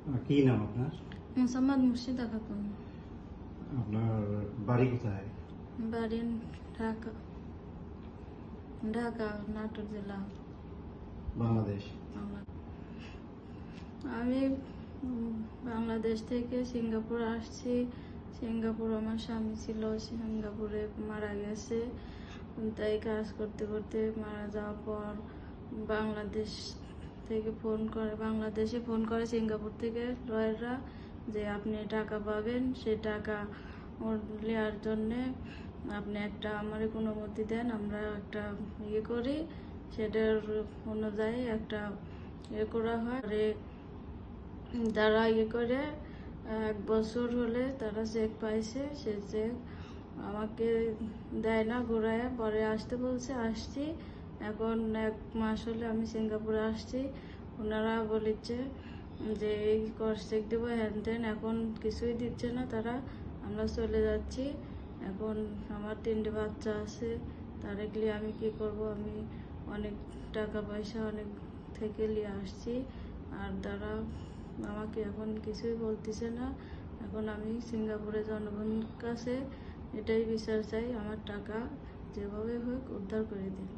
কি নাম আপনার? মোসাম্মদ মুর্শিদা খাতুন। আপনার বাড়ি কোথায়? বাড়ি ঢাকা। ঢাকা, নাটোর জেলা, বাংলাদেশ। আমি বাংলাদেশ থেকে সিঙ্গাপুর আসছি। সিঙ্গাপুর আমার স্বামী ছিল, সিঙ্গাপুরে মারা গেছে। তাই কাজ করতে করতে মারা যাওয়ার পর বাংলাদেশ থেকে বাংলাদেশে ফোন করে সিঙ্গাপুর থেকে লয়াররা যে আপনি টাকা পাবেন, সে টাকা নেওয়ার জন্যে আপনি একটা আমারে কোনো অনুমতি দেন, আমরা একটা করি, সেটার অনুযায়ী একটা করা হয়। তারা করে 1 বছর হলে তারা চেক পাইছে, সে চেক আমাকে দেয় না, ঘুরায় পরে আসতে বলছে। আসছি, এখন 1 মাস হলে আমি সিঙ্গাপুরে আসছি। ওনারা বলেছে যে এই চেক দেবো, হ্যান ত্যান, এখন কিছুই দিচ্ছে না তারা। আমরা চলে যাচ্ছি। এখন আমার 3টে বাচ্চা আছে, তাদেরকে আমি কি করব? আমি অনেক টাকা পয়সা অনেক থেকে নিয়ে আসছি, আর তারা আমাকে এখন কিছুই বলতেছে না। এখন আমি সিঙ্গাপুরের জনগণের কাছে এটাই বিচার চাই, আমার টাকা যেভাবে হোক উদ্ধার করে দিন।